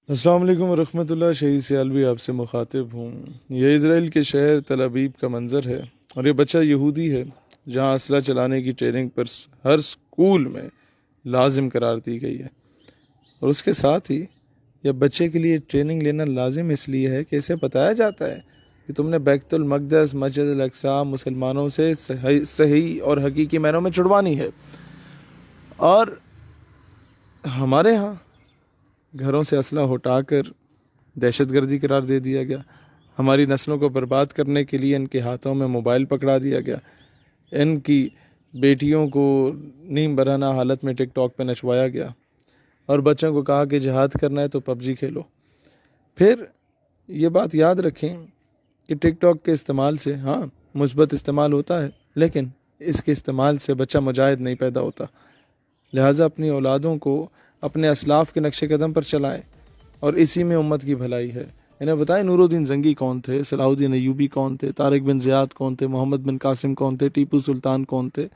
السلام علیکم ورحمۃ اللہ۔ شہید سیالوی آپ سے مخاطب ہوں۔ یہ اسرائیل کے شہر تل ابیب کا منظر ہے، اور یہ بچہ یہودی ہے جہاں اسلحہ چلانے کی ٹریننگ پر ہر سکول میں لازم قرار دی گئی ہے، اور اس کے ساتھ ہی یہ بچے کے لیے ٹریننگ لینا لازم اس لیے ہے کہ اسے بتایا جاتا ہے کہ تم نے بیت المقدس، مسجد الاقصی مسلمانوں سے صحیح اور حقیقی معنوں میں چھڑوانی ہے۔ اور ہمارے ہاں گھروں سے اسلحہ ہٹا کر دہشت گردی قرار دے دیا گیا، ہماری نسلوں کو برباد کرنے کے لیے ان کے ہاتھوں میں موبائل پکڑا دیا گیا، ان کی بیٹیوں کو نیم برہنہ حالت میں ٹک ٹاک پہ نچوایا گیا، اور بچوں کو کہا کہ جہاد کرنا ہے تو پب جی کھیلو۔ پھر یہ بات یاد رکھیں کہ ٹک ٹاک کے استعمال سے ہاں مثبت استعمال ہوتا ہے، لیکن اس کے استعمال سے بچہ مجاہد نہیں پیدا ہوتا۔ لہٰذا اپنی اولادوں کو اپنے اسلاف کے نقش قدم پر چلائیں، اور اسی میں امت کی بھلائی ہے۔ انہیں بتائیں نور الدین زنگی کون تھے، صلاح الدین ایوبی کون تھے، طارق بن زیاد کون تھے، محمد بن قاسم کون تھے، ٹیپو سلطان کون تھے،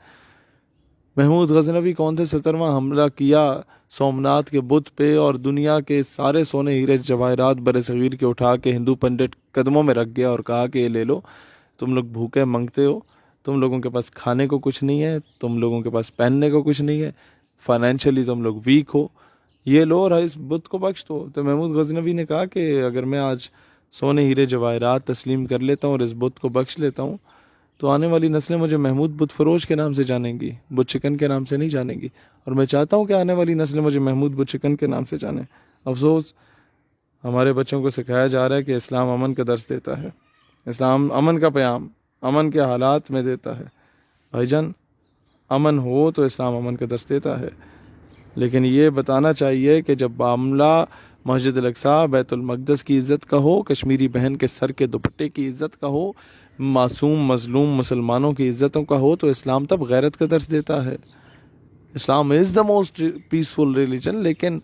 محمود غزنوی کون تھے۔ 17واں حملہ کیا سومناتھ کے بت پہ، اور دنیا کے سارے سونے ہیرے جواہرات بر صغیر کے اٹھا کے ہندو پنڈت قدموں میں رکھ گیا اور کہا کہ یہ لے لو، تم لوگ بھوکے منگتے ہو، تم لوگوں کے پاس کھانے کو کچھ نہیں ہے، تم لوگوں کے پاس پہننے کو کچھ نہیں ہے، فائنینشلی تم لوگ ویک ہو، یہ لو اور اس بت کو بخش دو۔ تو محمود غزنوی نے کہا کہ اگر میں آج سونے ہیرے جواہرات تسلیم کر لیتا ہوں اور اس بت کو بخش لیتا ہوں تو آنے والی نسلیں مجھے محمود بت فروش کے نام سے جانیں گی، بت چکن کے نام سے نہیں جانیں گی، اور میں چاہتا ہوں کہ آنے والی نسلیں مجھے محمود بت چکن کے نام سے جانیں۔ افسوس ہمارے بچوں کو سکھایا جا رہا ہے کہ اسلام امن کا درس دیتا ہے، اسلام امن کا پیام امن کے حالات میں دیتا ہے۔ بھائی جان، امن ہو تو اسلام امن کا درس دیتا ہے، لیکن یہ بتانا چاہیے کہ جب معاملہ مسجد الاقصی، بیت المقدس کی عزت کا ہو، کشمیری بہن کے سر کے دوپٹے کی عزت کا ہو، معصوم مظلوم مسلمانوں کی عزتوں کا ہو، تو اسلام تب غیرت کا درس دیتا ہے۔ اسلام از دا موسٹ پیسفل ریلیجن، لیکن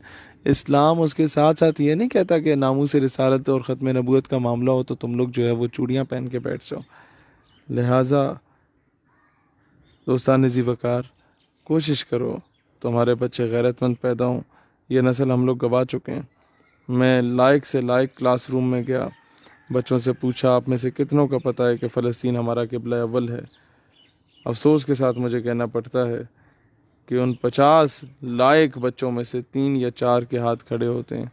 اسلام اس کے ساتھ ساتھ یہ نہیں کہتا کہ ناموس رسالت اور ختم نبوت کا معاملہ ہو تو تم لوگ جو ہے وہ چوڑیاں پہن کے بیٹھ جاؤ۔ لہٰذا دوستان ذی وقار، کوشش کرو تو ہمارے بچے غیرت مند پیدا ہوں۔ یہ نسل ہم لوگ گوا چکے ہیں۔ میں لائق سے لائق کلاس روم میں گیا، بچوں سے پوچھا آپ میں سے کتنوں کا پتہ ہے کہ فلسطین ہمارا قبلہ اول ہے؟ افسوس کے ساتھ مجھے کہنا پڑتا ہے کہ ان 50 لائق بچوں میں سے 3 یا 4 کے ہاتھ کھڑے ہوتے ہیں،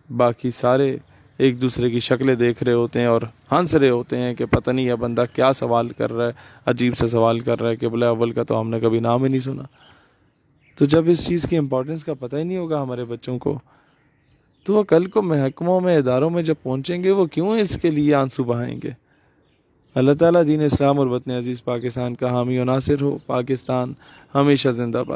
باقی سارے ایک دوسرے کی شکلیں دیکھ رہے ہوتے ہیں اور ہنس رہے ہوتے ہیں کہ پتہ نہیں یہ بندہ کیا سوال کر رہا ہے، عجیب سے سوال کر رہا ہے، قبلہ اول کا تو ہم نے کبھی نام ہی نہیں سنا۔ تو جب اس چیز کی امپورٹنس کا پتہ ہی نہیں ہوگا ہمارے بچوں کو، تو وہ کل کو محکموں میں، اداروں میں جب پہنچیں گے وہ کیوں اس کے لیے آنسو بہائیں گے؟ اللہ تعالیٰ دین اسلام اور وطن عزیز پاکستان کا حامی و ناصر ہو۔ پاکستان ہمیشہ زندہ باد۔